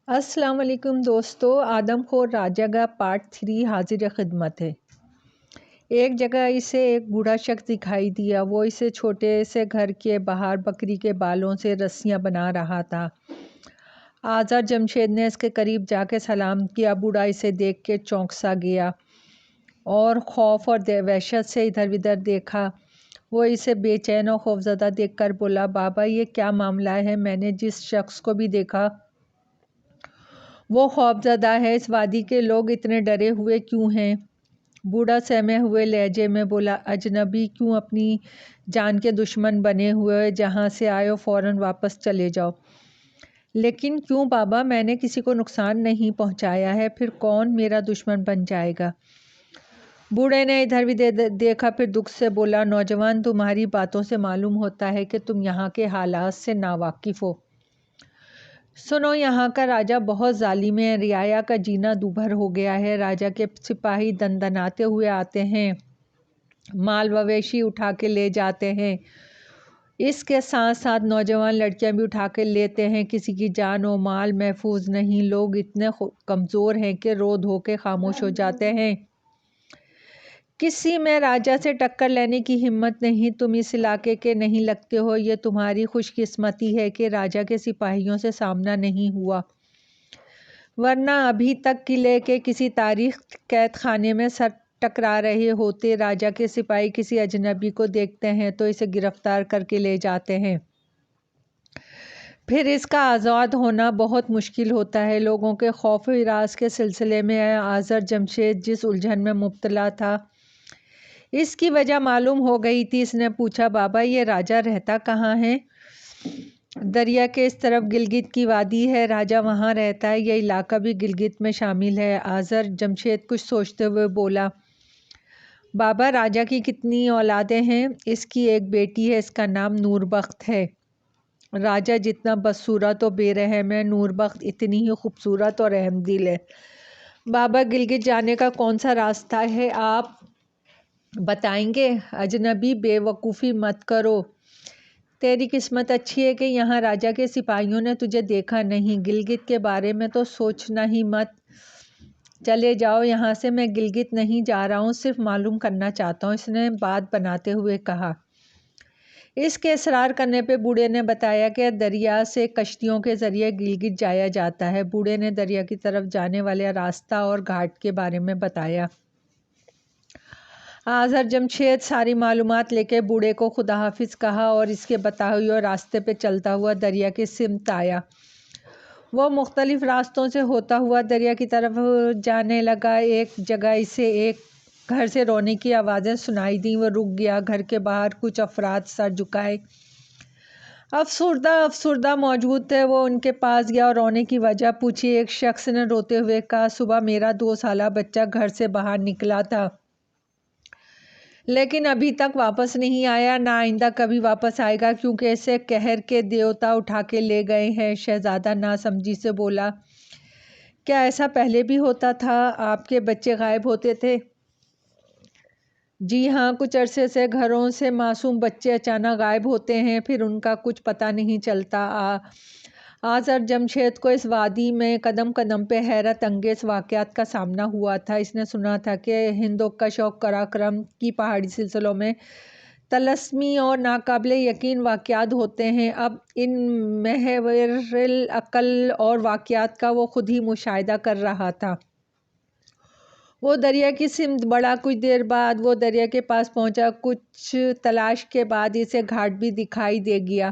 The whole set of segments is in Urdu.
السلام علیکم دوستو، آدم خور راجہ کا پارٹ 3 حاضر خدمت ہے۔ ایک جگہ اسے ایک بوڑھا شخص دکھائی دیا۔ وہ اسے چھوٹے سے گھر کے باہر بکری کے بالوں سے رسیاں بنا رہا تھا۔ آذر جمشید نے اس کے قریب جا کے سلام کیا۔ بوڑھا اسے دیکھ کے چونک سا گیا اور خوف اور وحشت سے ادھر ادھر دیکھا۔ وہ اسے بے چین اور خوفزدہ دیکھ کر بولا، بابا یہ کیا معاملہ ہے؟ میں نے جس شخص کو بھی دیکھا وہ خوف زدہ ہے۔ اس وادی کے لوگ اتنے ڈرے ہوئے کیوں ہیں؟ بوڑھا سہمے ہوئے لہجے میں بولا، اجنبی کیوں اپنی جان کے دشمن بنے ہوئے؟ جہاں سے آئے ہو فوراً واپس چلے جاؤ۔ لیکن کیوں بابا؟ میں نے کسی کو نقصان نہیں پہنچایا ہے، پھر کون میرا دشمن بن جائے گا؟ بوڑھے نے ادھر بھی دیکھا، پھر دکھ سے بولا، نوجوان تمہاری باتوں سے معلوم ہوتا ہے کہ تم یہاں کے حالات سے ناواقف ہو۔ سنو، یہاں کا راجہ بہت ظالم ہے۔ رعایا کا جینا دوبھر ہو گیا ہے۔ راجہ کے سپاہی دندناتے ہوئے آتے ہیں، مال مویشی اٹھا کے لے جاتے ہیں، اس کے ساتھ ساتھ نوجوان لڑکیاں بھی اٹھا کے لیتے ہیں۔ کسی کی جان و مال محفوظ نہیں۔ لوگ اتنے کمزور ہیں کہ رو دھو کے خاموش ہو جاتے ہیں۔ کسی میں راجہ سے ٹکر لینے کی ہمت نہیں۔ تم اس علاقے کے نہیں لگتے ہو۔ یہ تمہاری خوش قسمتی ہے کہ راجہ کے سپاہیوں سے سامنا نہیں ہوا، ورنہ ابھی تک قلعے کے کسی تاریخی قید خانے میں سر ٹکرا رہے ہوتے۔ راجہ کے سپاہی کسی اجنبی کو دیکھتے ہیں تو اسے گرفتار کر کے لے جاتے ہیں، پھر اس کا آزاد ہونا بہت مشکل ہوتا ہے۔ لوگوں کے خوف و ہراس کے سلسلے میں آذر جمشید جس الجھن میں مبتلا تھا، اس کی وجہ معلوم ہو گئی تھی۔ اس نے پوچھا، بابا یہ راجہ رہتا کہاں ہے؟ دریا کے اس طرف گلگت کی وادی ہے، راجہ وہاں رہتا ہے۔ یہ علاقہ بھی گلگت میں شامل ہے۔ آذر جمشید کچھ سوچتے ہوئے بولا، بابا راجہ کی کتنی اولادیں ہیں؟ اس کی ایک بیٹی ہے، اس کا نام نور بخت ہے۔ راجہ جتنا بدصورت و بے رحم ہے، نور بخت اتنی ہی خوبصورت اور رحم دل ہے۔ بابا گلگت جانے کا کون سا راستہ ہے، آپ بتائیں گے؟ اجنبی بے وقوفی مت کرو، تیری قسمت اچھی ہے کہ یہاں راجہ کے سپاہیوں نے تجھے دیکھا نہیں۔ گلگت کے بارے میں تو سوچنا ہی مت، چلے جاؤ یہاں سے۔ میں گلگت نہیں جا رہا ہوں، صرف معلوم کرنا چاہتا ہوں، اس نے بات بناتے ہوئے کہا۔ اس کے اصرار کرنے پہ بوڑھے نے بتایا کہ دریا سے کشتیوں کے ذریعے گلگت جایا جاتا ہے۔ بوڑھے نے دریا کی طرف جانے والے راستہ اور گھاٹ کے بارے میں بتایا۔ آذر جمشید ساری معلومات لے کے بوڑھے کو خدا حافظ کہا اور اس کے بتائے ہوئے راستے پہ چلتا ہوا دریا کی سمت آیا۔ وہ مختلف راستوں سے ہوتا ہوا دریا کی طرف جانے لگا۔ ایک جگہ اسے ایک گھر سے رونے کی آوازیں سنائی دیں۔ وہ رک گیا۔ گھر کے باہر کچھ افراد سر جھکائے افسردہ موجود تھے۔ وہ ان کے پاس گیا اور رونے کی وجہ پوچھی۔ ایک شخص نے روتے ہوئے کہا، صبح میرا 2 سالہ بچہ گھر سے باہر نکلا تھا، لیکن ابھی تک واپس نہیں آیا، نہ آئندہ کبھی واپس آئے گا، کیونکہ اسے قہر کے دیوتا اٹھا کے لے گئے ہیں۔ شہزادہ ناسمجھی سے بولا، کیا ایسا پہلے بھی ہوتا تھا؟ آپ کے بچے غائب ہوتے تھے؟ جی ہاں، کچھ عرصے سے گھروں سے معصوم بچے اچانک غائب ہوتے ہیں، پھر ان کا کچھ پتہ نہیں چلتا۔ آذر جمشید کو اس وادی میں قدم قدم پہ حیرت انگیز واقعات کا سامنا ہوا تھا۔ اس نے سنا تھا کہ ہندوکش اور قراقرم کی پہاڑی سلسلوں میں طلسمی اور ناقابل یقین واقعات ہوتے ہیں۔ اب ان محور العقل اور واقعات کا وہ خود ہی مشاہدہ کر رہا تھا۔ وہ دریا کی سمت بڑھا۔ کچھ دیر بعد وہ دریا کے پاس پہنچا۔ کچھ تلاش کے بعد اسے گھاٹ بھی دکھائی دے گیا۔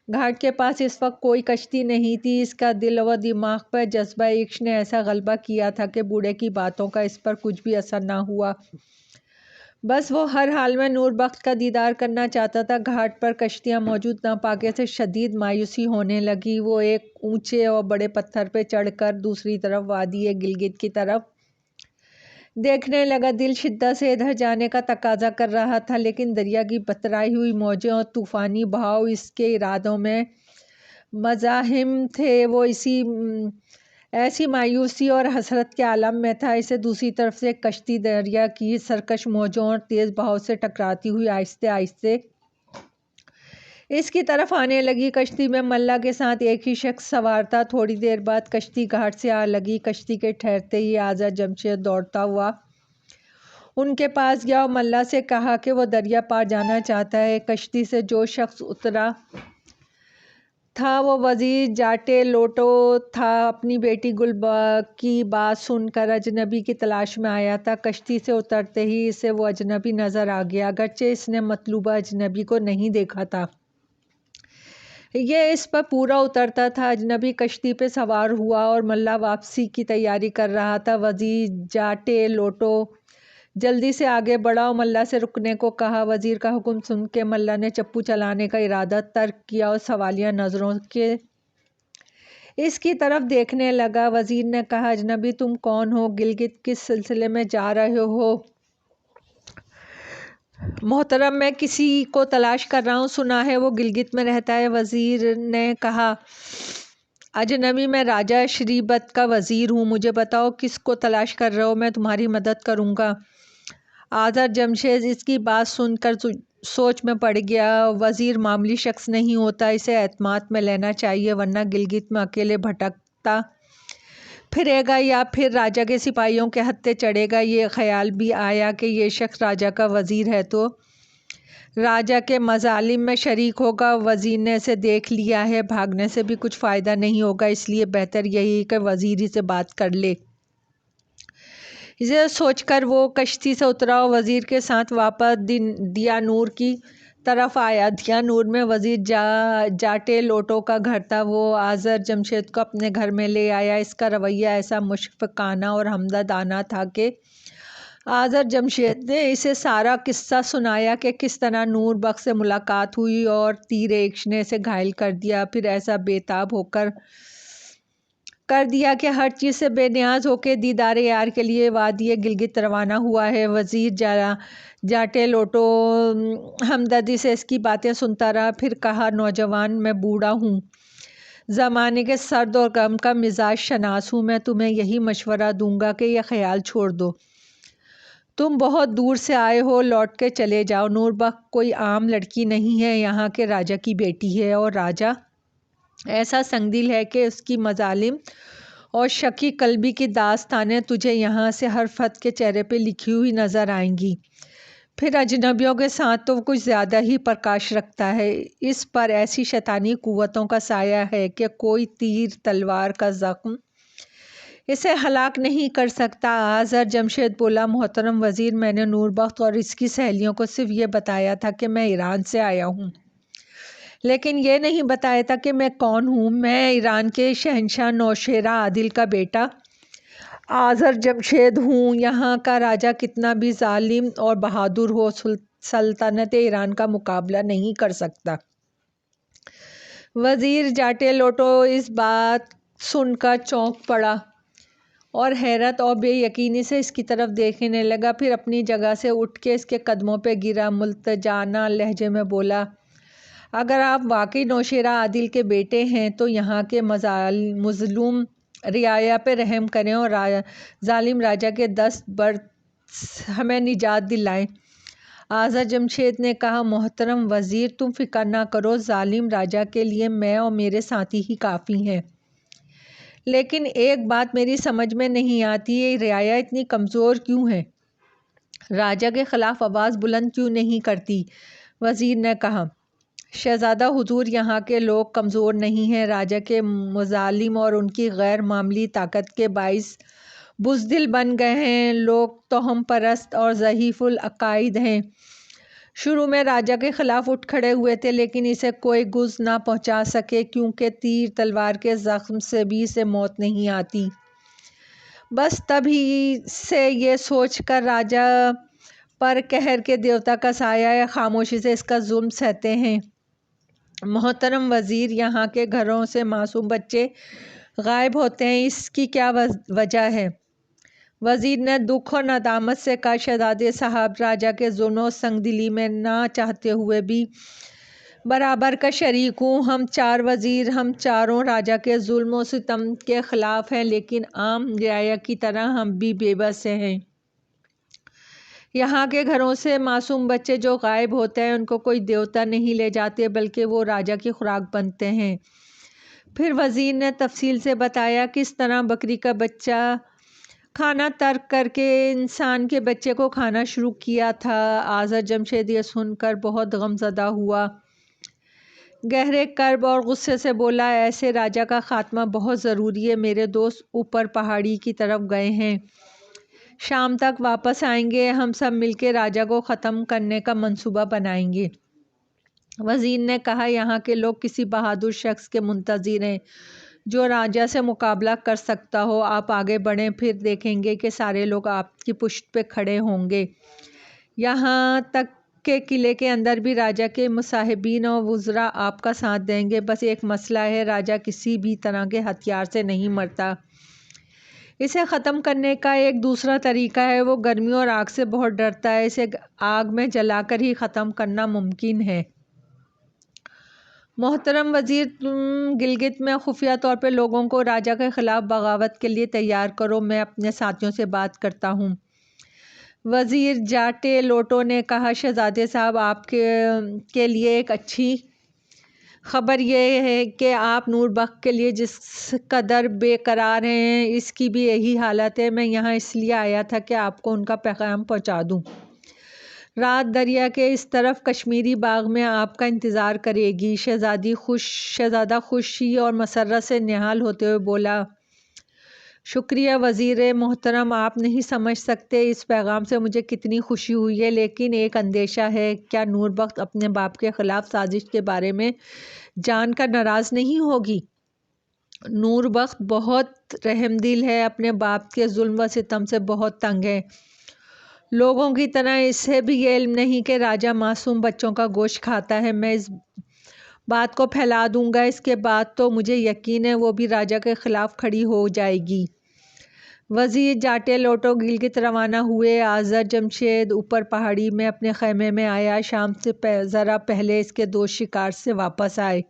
گھاٹ کے پاس اس وقت کوئی کشتی نہیں تھی۔ اس کا دل و دماغ پر جذبہ عشق نے ایسا غلبہ کیا تھا کہ بوڑھے کی باتوں کا اس پر کچھ بھی اثر نہ ہوا۔ بس وہ ہر حال میں نور بخت کا دیدار کرنا چاہتا تھا۔ گھاٹ پر کشتیاں موجود نہ پا کے اسے شدید مایوسی ہونے لگی۔ وہ ایک اونچے اور بڑے پتھر پہ چڑھ کر دوسری طرف وادی گلگت کی طرف دیکھنے لگا۔ دل شدت سے ادھر جانے کا تقاضا کر رہا تھا، لیکن دریا کی بترائی ہوئی موجیں اور طوفانی بہاؤ اس کے ارادوں میں مزاحم تھے۔ وہ ایسی مایوسی اور حسرت کے عالم میں تھا۔ اسے دوسری طرف سے ایک کشتی دریا کی سرکش موجوں اور تیز بہاؤ سے ٹکراتی ہوئی آہستہ آہستہ اس کی طرف آنے لگی۔ کشتی میں ملا کے ساتھ ایک ہی شخص سوار تھا۔ تھوڑی دیر بعد کشتی گھاٹ سے آ لگی۔ کشتی کے ٹھہرتے ہی آذر جمشید دوڑتا ہوا ان کے پاس گیا اور ملا سے کہا کہ وہ دریا پار جانا چاہتا ہے۔ کشتی سے جو شخص اترا تھا وہ وزیر جاٹے لوٹو تھا۔ اپنی بیٹی گلبہگ کی بات سن کر اجنبی کی تلاش میں آیا تھا۔ کشتی سے اترتے ہی اسے وہ اجنبی نظر آ گیا، اگرچہ اس نے مطلوبہ اجنبی کو نہیں دیکھا تھا۔ یہ اس پر پورا اترتا تھا۔ اجنبی کشتی پہ سوار ہوا اور ملا واپسی کی تیاری کر رہا تھا۔ وزیر جاٹے لوٹو جلدی سے آگے بڑھا اور ملا سے رکنے کو کہا۔ وزیر کا حکم سن کے ملا نے چپو چلانے کا ارادہ ترک کیا اور سوالیہ نظروں کے اس کی طرف دیکھنے لگا۔ وزیر نے کہا، اجنبی تم کون ہو؟ گلگت کس سلسلے میں جا رہے ہو؟ محترم، میں کسی کو تلاش کر رہا ہوں، سنا ہے وہ گلگت میں رہتا ہے۔ وزیر نے کہا، اجنبی میں راجہ شریبت کا وزیر ہوں، مجھے بتاؤ کس کو تلاش کر رہے ہو، میں تمہاری مدد کروں گا۔ آذر جمشید اس کی بات سن کر سوچ میں پڑ گیا۔ وزیر معمولی شخص نہیں ہوتا، اسے اعتماد میں لینا چاہیے، ورنہ گلگت میں اکیلے بھٹکتا پھرے گا یا پھر راجہ کے سپاہیوں کے ہتھے چڑھے گا۔ یہ خیال بھی آیا کہ یہ شخص راجہ کا وزیر ہے تو راجہ کے مظالم میں شریک ہوگا۔ وزیر نے اسے دیکھ لیا ہے، بھاگنے سے بھی کچھ فائدہ نہیں ہوگا، اس لیے بہتر یہی کہ وزیر ہی سے بات کر لے۔ یہ سوچ کر وہ کشتی سے اترا اور وزیر کے ساتھ واپس دیانور کی طرف آیا۔ دیانور میں وزیر جاٹے لوٹو کا گھر تھا۔ وہ آذر جمشید کو اپنے گھر میں لے آیا۔ اس کا رویہ ایسا مشفقانہ اور ہمدردانہ تھا کہ آذر جمشید نے اسے سارا قصہ سنایا کہ کس طرح نور بخش سے ملاقات ہوئی اور تیر ایکش نے اسے گھائل کر دیا، پھر ایسا بے تاب ہو کر دیا کہ ہر چیز سے بے نیاز ہو کے دیدار یار کے لیے وادی گلگت روانہ ہوا ہے۔ وزیر جاٹے لوٹو ہمدردی سے اس کی باتیں سنتا رہا، پھر کہا، نوجوان، میں بوڑھا ہوں، زمانے کے سرد اور گرم کا مزاج شناس ہوں، میں تمہیں یہی مشورہ دوں گا کہ یہ خیال چھوڑ دو، تم بہت دور سے آئے ہو، لوٹ کے چلے جاؤ۔ نور بخش کوئی عام لڑکی نہیں ہے، یہاں کے راجہ کی بیٹی ہے، اور راجہ ایسا سنگدل ہے کہ اس کی مظالم اور شکی قلبی کی داستانیں تجھے یہاں سے ہر فرد کے چہرے پہ لکھی ہوئی نظر آئیں گی۔ پھر اجنبیوں کے ساتھ تو وہ کچھ زیادہ ہی پرکاش رکھتا ہے، اس پر ایسی شیطانی قوتوں کا سایہ ہے کہ کوئی تیر تلوار کا زخم اسے ہلاک نہیں کر سکتا۔ آذر جمشید بولا، محترم وزیر، میں نے نور بخش اور اس کی سہیلیوں کو صرف یہ بتایا تھا کہ میں ایران سے آیا ہوں، لیکن یہ نہیں بتایا تھا کہ میں کون ہوں۔ میں ایران کے شہنشاہ نوشہرہ عادل کا بیٹا آذر جمشید ہوں۔ یہاں کا راجہ کتنا بھی ظالم اور بہادر ہو، سلطنت ایران کا مقابلہ نہیں کر سکتا۔ وزیر جاٹے لوٹو اس بات سن کر چونک پڑا اور حیرت اور بے یقینی سے اس کی طرف دیکھنے لگا، پھر اپنی جگہ سے اٹھ کے اس کے قدموں پہ گرا، ملتجانہ لہجے میں بولا، اگر آپ واقعی نوشہرہ عادل کے بیٹے ہیں تو یہاں کے مظلوم رعایا پہ رحم کریں اور ظالم راجہ کے دست برد ہمیں نجات دلائیں۔ آذر جمشید نے کہا، محترم وزیر، تم فکر نہ کرو، ظالم راجہ کے لیے میں اور میرے ساتھی ہی کافی ہیں، لیکن ایک بات میری سمجھ میں نہیں آتی، یہ رعایا اتنی کمزور کیوں ہے، راجہ کے خلاف آواز بلند کیوں نہیں کرتی؟ وزیر نے کہا، شہزادہ حضور، یہاں کے لوگ کمزور نہیں ہیں، راجہ کے مظالم اور ان کی غیر معمولی طاقت کے باعث بزدل بن گئے ہیں، لوگ توہم پرست اور ضعیف العقائد ہیں، شروع میں راجہ کے خلاف اٹھ کھڑے ہوئے تھے، لیکن اسے کوئی گوز نہ پہنچا سکے، کیونکہ تیر تلوار کے زخم سے بھی اسے موت نہیں آتی۔ بس تب ہی سے یہ سوچ کر راجہ پر قہر کے دیوتا کا سایہ ہے، خاموشی سے اس کا ظلم سہتے ہیں۔ محترم وزیر، یہاں کے گھروں سے معصوم بچے غائب ہوتے ہیں، اس کی کیا وجہ ہے؟ وزیر نے دکھ اور ندامت سے کہا، شہزادے صاحب، راجہ کے ظلم و سنگدلی میں نہ چاہتے ہوئے بھی برابر کا شریک ہوں۔ ہم چار وزیر، ہم چاروں راجہ کے ظلم و ستم کے خلاف ہیں، لیکن عام رعایا کی طرح ہم بھی بے بس ہیں۔ یہاں کے گھروں سے معصوم بچے جو غائب ہوتے ہیں ان کو کوئی دیوتا نہیں لے جاتے بلکہ وہ راجا کی خوراک بنتے ہیں۔ پھر وزیر نے تفصیل سے بتایا کس طرح بکری کا بچہ کھانا ترک کر کے انسان کے بچے کو کھانا شروع کیا تھا۔ آذر جمشید یہ سن کر بہت غمزدہ ہوا، گہرے کرب اور غصے سے بولا، ایسے راجا کا خاتمہ بہت ضروری ہے۔ میرے دوست اوپر پہاڑی کی طرف گئے ہیں، شام تک واپس آئیں گے، ہم سب مل کے راجا کو ختم کرنے کا منصوبہ بنائیں گے۔ وزیر نے کہا، یہاں کے لوگ کسی بہادر شخص کے منتظر ہیں جو راجا سے مقابلہ کر سکتا ہو۔ آپ آگے بڑھیں، پھر دیکھیں گے کہ سارے لوگ آپ کی پشت پہ کھڑے ہوں گے، یہاں تک کہ قلعے کے اندر بھی راجا کے مصاحبین اور وزراء آپ کا ساتھ دیں گے۔ بس ایک مسئلہ ہے، راجا کسی بھی طرح کے ہتھیار سے نہیں مرتا، اسے ختم کرنے کا ایک دوسرا طریقہ ہے، وہ گرمی اور آگ سے بہت ڈرتا ہے، اسے آگ میں جلا کر ہی ختم کرنا ممکن ہے۔ محترم وزیر، تم گلگت میں خفیہ طور پہ لوگوں کو راجا کے خلاف بغاوت کے لیے تیار کرو، میں اپنے ساتھیوں سے بات کرتا ہوں۔ وزیر جاٹے لوٹو نے کہا، شہزادے صاحب، آپ کے لیے ایک اچھی خبر یہ ہے کہ آپ نور بخت کے لیے جس قدر بے قرار ہیں اس کی بھی یہی حالت ہے۔ میں یہاں اس لیے آیا تھا کہ آپ کو ان کا پیغام پہنچا دوں۔ رات دریا کے اس طرف کشمیری باغ میں آپ کا انتظار کرے گی۔ شہزادہ خوشی اور مسرت سے نہال ہوتے ہوئے بولا، شکریہ وزیر محترم، آپ نہیں سمجھ سکتے اس پیغام سے مجھے کتنی خوشی ہوئی ہے، لیکن ایک اندیشہ ہے، کیا نور بخت اپنے باپ کے خلاف سازش کے بارے میں جان کر ناراض نہیں ہوگی؟ نور بخت بہت رحم دل ہے، اپنے باپ کے ظلم و ستم سے بہت تنگ ہے، لوگوں کی طرح اسے بھی یہ علم نہیں کہ راجا معصوم بچوں کا گوشت کھاتا ہے۔ میں اس بات کو پھیلا دوں گا، اس کے بعد تو مجھے یقین ہے وہ بھی راجا کے خلاف کھڑی ہو جائے گی۔ وزیر جاٹے لوٹو گلگت روانہ ہوئے۔ آذر جمشید اوپر پہاڑی میں اپنے خیمے میں آیا، شام سے ذرا پہلے اس کے دوست شکار سے واپس آئے۔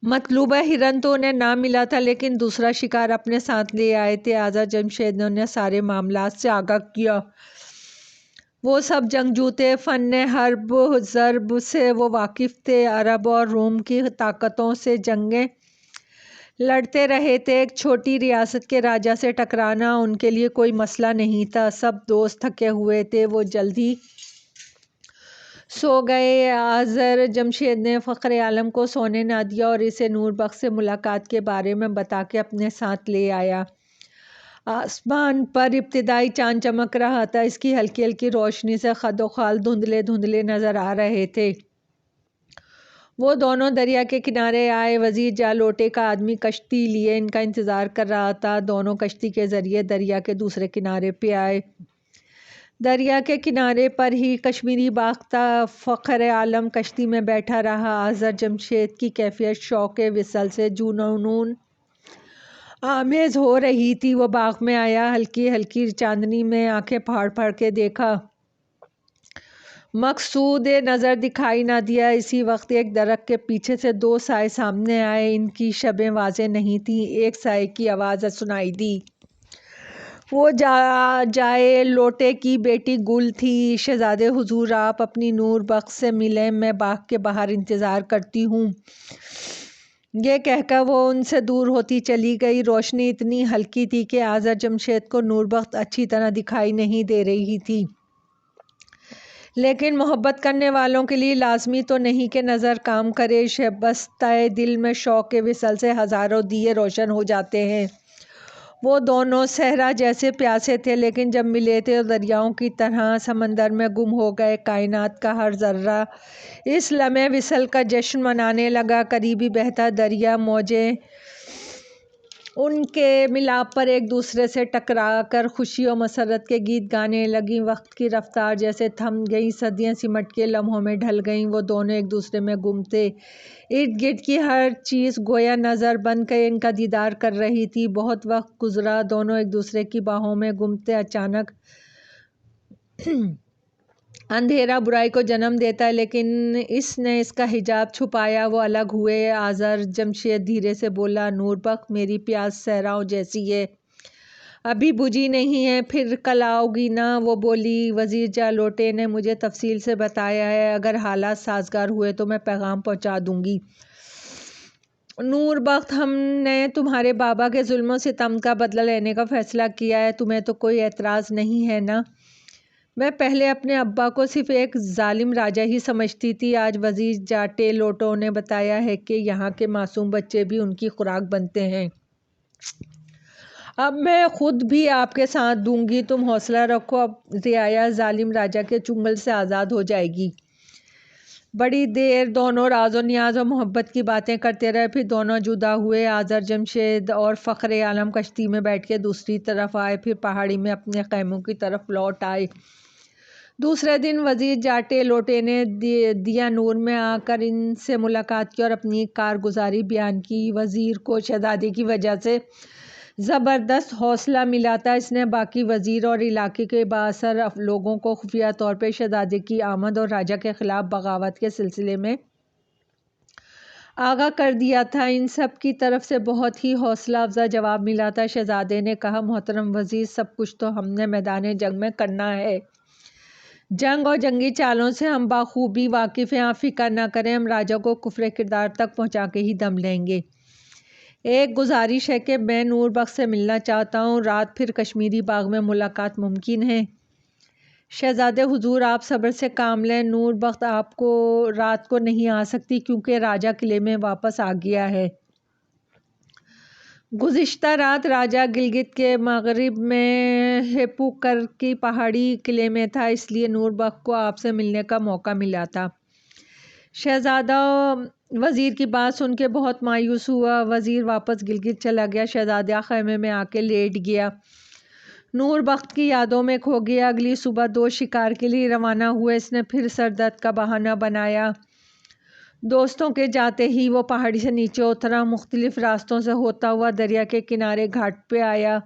مطلوبہ ہرن تو انہیں نہ ملا تھا، لیکن دوسرا شکار اپنے ساتھ لے آئے تھے۔ آذر جمشید نے انہیں سارے معاملات سے آگاہ کیا، وہ سب جنگجو تھے، فن حرب ضرب سے وہ واقف تھے، عرب اور روم کی طاقتوں سے جنگیں لڑتے رہے تھے، ایک چھوٹی ریاست کے راجا سے ٹکرانا ان کے لیے کوئی مسئلہ نہیں تھا۔ سب دوست تھکے ہوئے تھے، وہ جلدی سو گئے۔ آذر جمشید نے فخر عالم کو سونے نہ دیا اور اسے نور بخت سے ملاقات کے بارے میں بتا کے اپنے ساتھ لے آیا۔ آسمان پر ابتدائی چاند چمک رہا تھا، اس کی ہلکی ہلکی روشنی سے خد و خال دھندلے دھندلے نظر آ رہے تھے۔ وہ دونوں دریا کے کنارے آئے۔ وزیر جالوٹے کا آدمی کشتی لیے ان کا انتظار کر رہا تھا، دونوں کشتی کے ذریعے دریا کے دوسرے کنارے پہ آئے۔ دریا کے کنارے پر ہی کشمیری باغ تھا۔ فخر عالم کشتی میں بیٹھا رہا۔ آذر جمشید کی کیفیت شوق وصل سے جنون آمیز ہو رہی تھی۔ وہ باغ میں آیا، ہلکی ہلکی چاندنی میں آنکھیں پھاڑ پھاڑ کے دیکھا، مقصود نظر دکھائی نہ دیا۔ اسی وقت ایک درخت کے پیچھے سے دو سائے سامنے آئے، ان کی شبیں واضح نہیں تھیں۔ ایک سائے کی آواز سنائی دی، وہ جائے لوٹے کی بیٹی گل تھی۔ شہزادے حضور، آپ اپنی نور بخت سے ملیں، میں باغ کے باہر انتظار کرتی ہوں۔ یہ کہہ کر وہ ان سے دور ہوتی چلی گئی۔ روشنی اتنی ہلکی تھی کہ آذر جمشید کو نور بخت اچھی طرح دکھائی نہیں دے رہی تھی، لیکن محبت کرنے والوں کے لیے لازمی تو نہیں کہ نظر کام کرے۔ شبستہ دل میں شوق وصل سے ہزاروں دیے روشن ہو جاتے ہیں۔ وہ دونوں صحرا جیسے پیاسے تھے، لیکن جب ملے تھے تو دریاؤں کی طرح سمندر میں گم ہو گئے۔ کائنات کا ہر ذرہ اس لمحے وصل کا جشن منانے لگا۔ قریبی بہتا دریا موجیں ان کے ملاپ پر ایک دوسرے سے ٹکرا کر خوشی و مسرت کے گیت گانے لگیں۔ وقت کی رفتار جیسے تھم گئی، صدیاں سمٹ کے لمحوں میں ڈھل گئیں۔ وہ دونوں ایک دوسرے میں گم تھے، ارد گرد کی ہر چیز گویا نظر بند کے ان کا دیدار کر رہی تھی۔ بہت وقت گزرا، دونوں ایک دوسرے کی باہوں میں گم تھے۔ اچانک اندھیرا برائی کو جنم دیتا ہے، لیکن اس نے اس کا حجاب چھپایا۔ وہ الگ ہوئے۔ آذر جمشید دھیرے سے بولا، نور بخت، میری پیاس صحراؤں جیسی ہے، ابھی بجھی نہیں ہے، پھر کل آؤ گی نا؟ وہ بولی۔ وزیر جالوٹے نے مجھے تفصیل سے بتایا ہے، اگر حالات سازگار ہوئے تو میں پیغام پہنچا دوں گی۔ نور بخت، ہم نے تمہارے بابا کے ظلم و ستم کا بدلہ لینے کا فیصلہ کیا ہے، تمہیں تو کوئی اعتراض نہیں ہے نا؟ میں پہلے اپنے ابا کو صرف ایک ظالم راجا ہی سمجھتی تھی، آج وزیر جاٹے لوٹو نے بتایا ہے کہ یہاں کے معصوم بچے بھی ان کی خوراک بنتے ہیں۔ اب میں خود بھی آپ کے ساتھ دوں گی، تم حوصلہ رکھو، اب رعایا ظالم راجا کے چنگل سے آزاد ہو جائے گی۔ بڑی دیر دونوں راز و نیاز و محبت کی باتیں کرتے رہے، پھر دونوں جدا ہوئے۔ آذر جمشید اور فخر عالم کشتی میں بیٹھ کے دوسری طرف آئے، پھر پہاڑی میں اپنے خیموں کی طرف لوٹ آئے۔ دوسرے دن وزیر جاٹے لوٹے نے دیا نور میں آ کر ان سے ملاقات کی اور اپنی کارگزاری بیان کی۔ وزیر کو شہزادے کی وجہ سے زبردست حوصلہ ملا تھا، اس نے باقی وزیر اور علاقے کے بااثر لوگوں کو خفیہ طور پہ شہزادے کی آمد اور راجا کے خلاف بغاوت کے سلسلے میں آگاہ کر دیا تھا۔ ان سب کی طرف سے بہت ہی حوصلہ افزا جواب ملا تھا۔ شہزادے نے کہا، محترم وزیر، سب کچھ تو ہم نے میدان جنگ میں کرنا ہے، جنگ اور جنگی چالوں سے ہم بخوبی واقف ہیں، آپ فکر نہ کریں، ہم راجا کو کفر کردار تک پہنچا کے ہی دم لیں گے۔ ایک گزارش ہے کہ میں نور بخت سے ملنا چاہتا ہوں، رات پھر کشمیری باغ میں ملاقات ممکن ہے؟ شہزادے حضور، آپ صبر سے کام لیں، نور بخت آپ کو رات کو نہیں آ سکتی کیونکہ راجا قلعے میں واپس آ گیا ہے۔ گزشتہ رات راجا گلگت کے مغرب میں ہیپوکر کی پہاڑی قلعے میں تھا، اس لیے نور بخت کو آپ سے ملنے کا موقع ملا تھا۔ شہزادہ وزیر کی بات سن کے بہت مایوس ہوا۔ وزیر واپس گلگت چلا گیا، شہزادہ خیمے میں آ کے لیٹ گیا، نور بخت کی یادوں میں کھو گیا۔ اگلی صبح 2 شکار کے لیے روانہ ہوئے، اس نے پھر سر درد کا بہانہ بنایا۔ دوستوں کے جاتے ہی وہ پہاڑی سے نیچے اترا، مختلف راستوں سے ہوتا ہوا دریا کے کنارے گھاٹ پہ آیا۔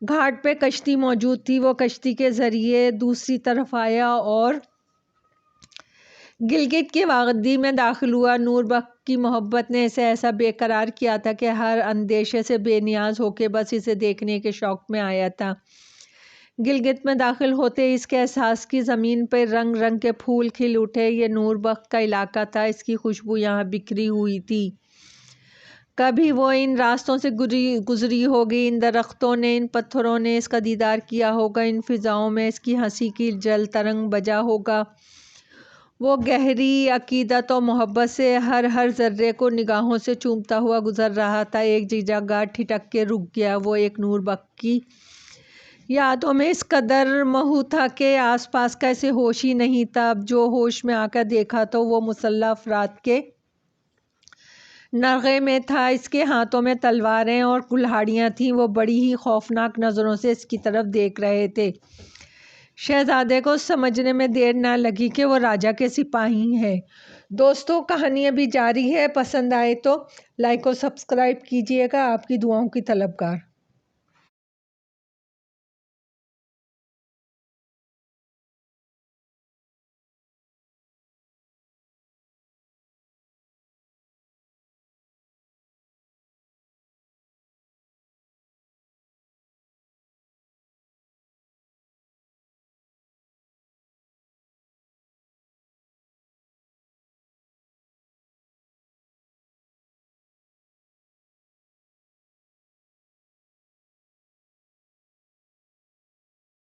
گھاٹ پہ کشتی موجود تھی، وہ کشتی کے ذریعے دوسری طرف آیا اور گلگت کی وادی میں داخل ہوا۔ نور بخت کی محبت نے اسے ایسا بے قرار کیا تھا کہ ہر اندیشے سے بے نیاز ہو کے بس اسے دیکھنے کے شوق میں آیا تھا۔ گلگت میں داخل ہوتے اس کے احساس کی زمین پہ رنگ رنگ کے پھول کھل اٹھے۔ یہ نور بخت کا علاقہ تھا، اس کی خوشبو یہاں بکھری ہوئی تھی، کبھی وہ ان راستوں سے گزری ہوگی، ان درختوں نے، ان پتھروں نے اس کا دیدار کیا ہوگا، ان فضاؤں میں اس کی ہنسی کی جل ترنگ بجا ہوگا۔ وہ گہری عقیدت و محبت سے ہر ذرے کو نگاہوں سے چومتا ہوا گزر رہا تھا۔ ایک جگہ ٹھٹک کے رک گیا، وہ ایک نور بخت کی یادوں میں اس قدر محو تھا کہ آس پاس کا اسے ہوش ہی نہیں تھا۔ اب جو ہوش میں آ کر دیکھا تو وہ مسلح افراد کے نرغے میں تھا، اس کے ہاتھوں میں تلواریں اور کلہاڑیاں تھیں، وہ بڑی ہی خوفناک نظروں سے اس کی طرف دیکھ رہے تھے۔ شہزادے کو سمجھنے میں دیر نہ لگی کہ وہ راجا کے سپاہی ہیں۔ دوستو، کہانی ابھی جاری ہے، پسند آئے تو لائک اور سبسکرائب کیجیے گا، آپ کی دعاؤں کی طلبگار۔